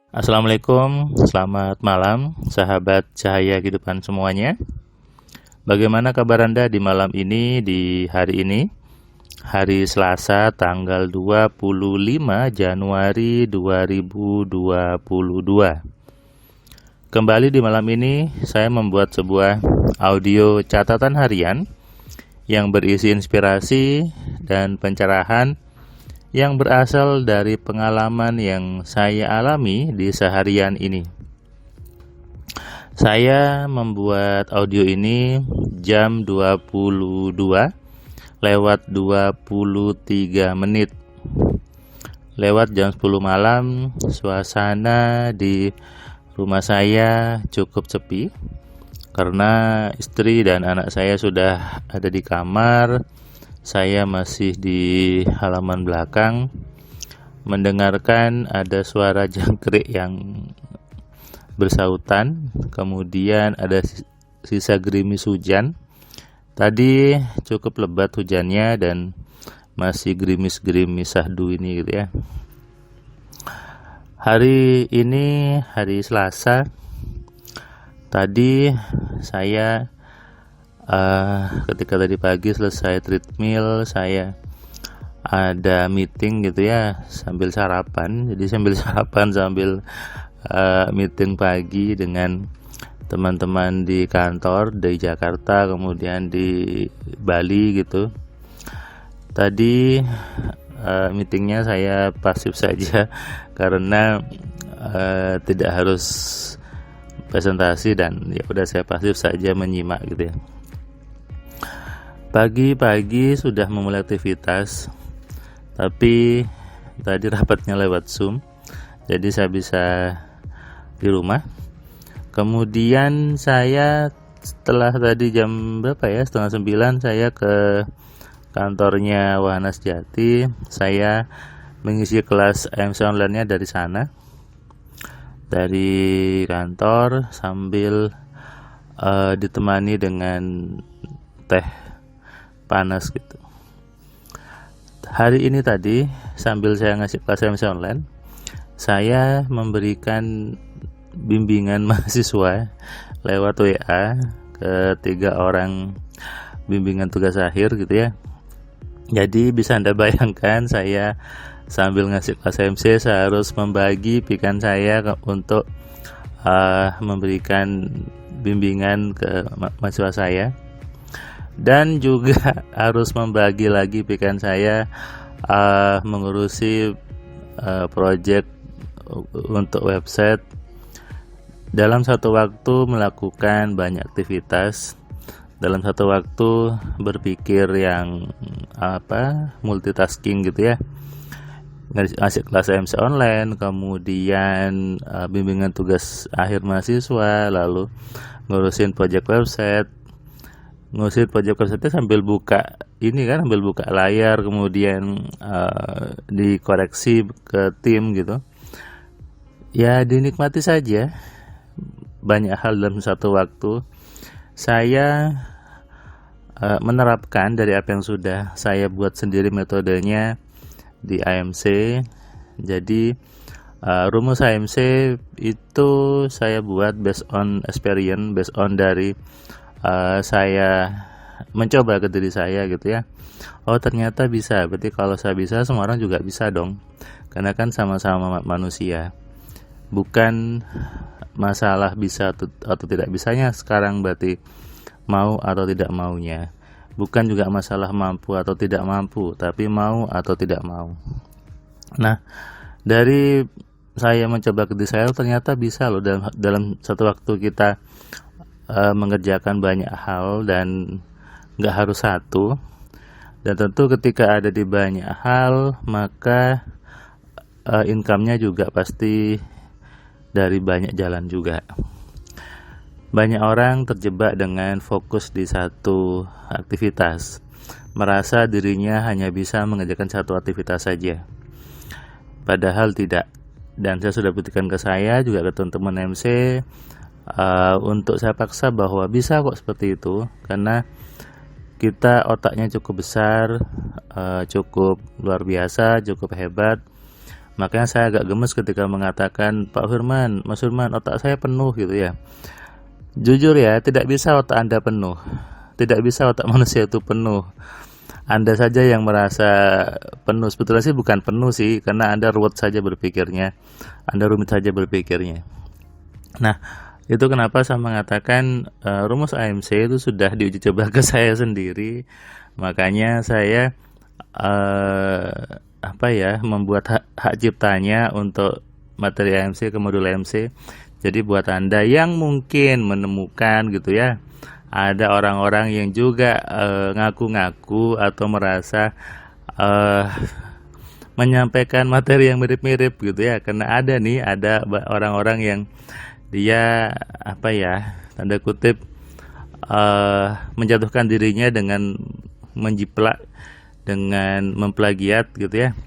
Assalamualaikum, selamat malam, sahabat cahaya kehidupan semuanya. Bagaimana kabar Anda di malam ini, di hari ini? Hari Selasa, tanggal 25 Januari 2022. Kembali di malam ini, saya membuat sebuah audio catatan harian yang berisi inspirasi dan pencerahan yang berasal dari pengalaman yang saya alami di seharian ini. Saya membuat audio ini jam 22 lewat 23 menit. Lewat jam 10 malam, suasana di rumah saya cukup sepi karena istri dan anak saya sudah ada di kamar. Saya masih di halaman belakang mendengarkan ada suara jangkrik yang bersautan, kemudian ada sisa gerimis hujan. Tadi cukup lebat hujannya dan masih gerimis-gerimis syahdu ini gitu ya. Hari ini hari Selasa. Tadi saya ketika tadi pagi selesai treadmill, saya ada meeting gitu ya sambil sarapan. Jadi sambil sarapan sambil meeting pagi dengan teman-teman di kantor di Jakarta, kemudian di Bali gitu. Tadi meetingnya saya pasif saja karena tidak harus presentasi dan ya udah saya pasif saja menyimak gitu ya. Pagi-pagi sudah memulai aktivitas, tapi tadi rapatnya lewat Zoom, jadi saya bisa di rumah. Kemudian saya setelah tadi jam berapa ya, setengah 9 saya ke kantornya Wahana Sejati. Saya mengisi kelas AMC online-nya dari sana, dari kantor, sambil ditemani dengan teh panas gitu. Hari ini tadi sambil saya ngasih kelas AMC online, saya memberikan bimbingan mahasiswa lewat WA ke 3 orang bimbingan tugas akhir gitu ya. Jadi bisa Anda bayangkan saya sambil ngasih kelas AMC saya harus membagi pikiran saya untuk memberikan bimbingan ke mahasiswa saya, dan juga harus membagi lagi pikiran saya mengurusi project untuk website. Dalam satu waktu melakukan banyak aktivitas, dalam satu waktu berpikir yang multitasking gitu ya, ngasih kelas AMC online, kemudian bimbingan tugas akhir mahasiswa, lalu ngurusin project website sambil buka ini kan, sambil buka layar, kemudian dikoreksi ke tim gitu ya. Dinikmati saja banyak hal dalam satu waktu. Saya menerapkan dari apa yang sudah saya buat sendiri metodenya di AMC. Jadi rumus AMC itu saya buat based on experience, based on dari saya mencoba ke diri saya gitu ya. Oh ternyata bisa, berarti kalau saya bisa semua orang juga bisa dong, karena kan sama-sama manusia. Bukan masalah bisa atau tidak bisanya sekarang, berarti mau atau tidak maunya. Bukan juga masalah mampu atau tidak mampu, tapi mau atau tidak mau. Nah, dari saya mencoba ke diri saya, ternyata bisa loh dalam satu waktu kita mengerjakan banyak hal, dan nggak harus satu. Dan tentu ketika ada di banyak hal, maka income-nya juga pasti dari banyak jalan juga. Banyak orang terjebak dengan fokus di satu aktivitas, merasa dirinya hanya bisa mengerjakan satu aktivitas saja, padahal tidak. Dan saya sudah buktikan ke saya juga ke teman-teman MC, untuk saya paksa bahwa bisa kok seperti itu, karena kita otaknya cukup besar, cukup luar biasa, cukup hebat, Makanya saya agak gemes ketika mengatakan, Pak Firman, Mas Firman, otak saya penuh gitu ya. Jujur ya, tidak bisa otak Anda penuh. Tidak bisa otak manusia itu penuh. Anda saja yang merasa penuh. Sebetulnya sih bukan penuh sih, karena Anda ruwet saja berpikirnya. Anda rumit saja berpikirnya. Nah, itu kenapa saya mengatakan rumus AMC itu sudah diuji coba ke saya sendiri. Makanya saya membuat hak ciptanya untuk materi AMC ke modul AMC. Jadi buat Anda yang mungkin menemukan gitu ya, ada orang-orang yang juga ngaku-ngaku atau merasa menyampaikan materi yang mirip-mirip gitu ya, karena ada orang-orang yang dia tanda kutip menjatuhkan dirinya dengan menjiplak, dengan memplagiat gitu ya,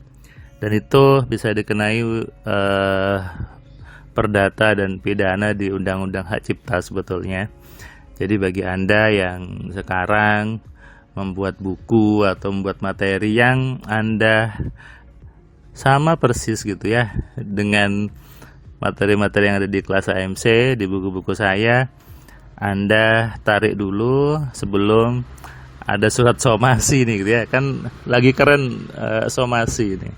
dan itu bisa dikenai perdata dan pidana di Undang-Undang Hak Cipta sebetulnya. Jadi bagi Anda yang sekarang membuat buku atau membuat materi yang Anda sama persis gitu ya dengan materi-materi yang ada di kelas AMC, di buku-buku saya, Anda tarik dulu sebelum ada surat somasi nih gitu ya, kan lagi keren somasi ini.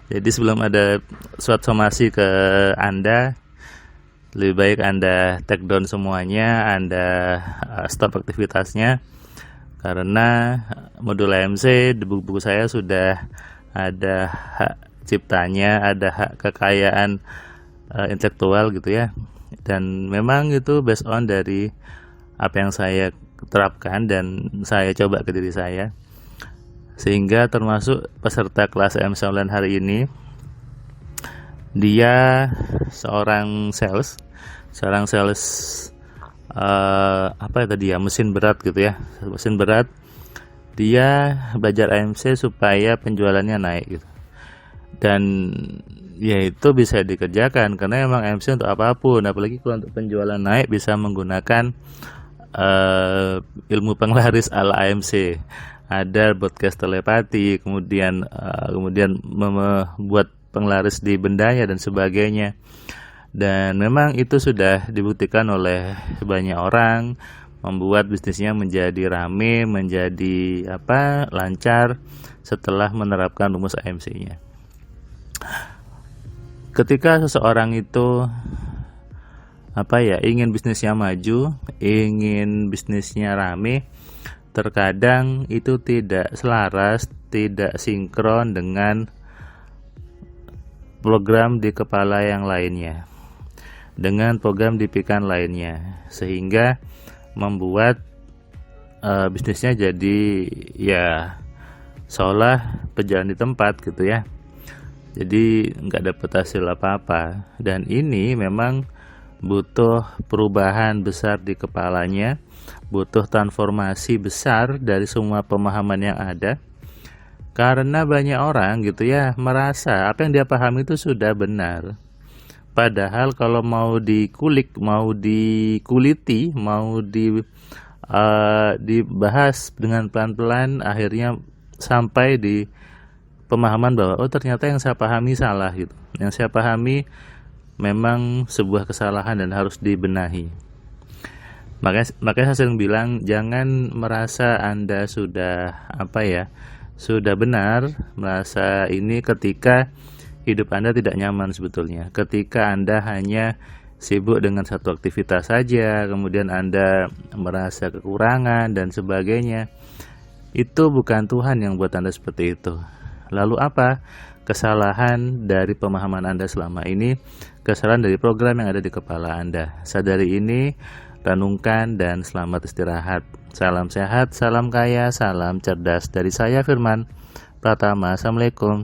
Jadi sebelum ada surat somasi ke Anda, lebih baik Anda take down semuanya, Anda stop aktivitasnya, karena modul AMC di buku-buku saya sudah ada hak ciptanya, ada hak kekayaan intelektual gitu ya, dan memang itu based on dari apa yang saya terapkan dan saya coba ke diri saya, sehingga termasuk peserta kelas AMC online hari ini, dia seorang sales mesin berat gitu ya, mesin berat. Dia belajar AMC supaya penjualannya naik gitu, dan ya itu bisa dikerjakan karena emang AMC untuk apapun, apalagi kalau untuk penjualan naik bisa menggunakan ilmu penglaris ala AMC. Ada broadcast telepati, kemudian membuat penglaris di bendanya dan sebagainya. Dan memang itu sudah dibuktikan oleh banyak orang, membuat bisnisnya menjadi rame, menjadi lancar setelah menerapkan rumus AMC-nya. Ketika seseorang itu ingin bisnisnya maju, ingin bisnisnya rame, terkadang itu tidak selaras, tidak sinkron dengan program di kepala yang lainnya, dengan program di pikiran lainnya, sehingga membuat bisnisnya jadi ya seolah berjalan di tempat gitu ya. Jadi nggak dapat hasil apa-apa, dan ini memang butuh perubahan besar di kepalanya, butuh transformasi besar dari semua pemahaman yang ada, karena banyak orang gitu ya merasa apa yang dia pahami itu sudah benar, padahal kalau mau dikulik, mau dikuliti, mau dibahas dengan pelan-pelan, akhirnya sampai di pemahaman bahwa ternyata yang saya pahami salah gitu, yang saya pahami memang sebuah kesalahan dan harus dibenahi. Makanya saya sering bilang, jangan merasa Anda sudah sudah benar, merasa ini ketika hidup Anda tidak nyaman sebetulnya. Ketika Anda hanya sibuk dengan satu aktivitas saja, kemudian Anda merasa kekurangan dan sebagainya. Itu bukan Tuhan yang buat Anda seperti itu. Lalu apa? Kesalahan dari pemahaman Anda selama ini, kesalahan dari program yang ada di kepala Anda. Sadari ini, renungkan, dan selamat istirahat. Salam sehat, salam kaya, salam cerdas dari saya Firman Pratama. Assalamualaikum.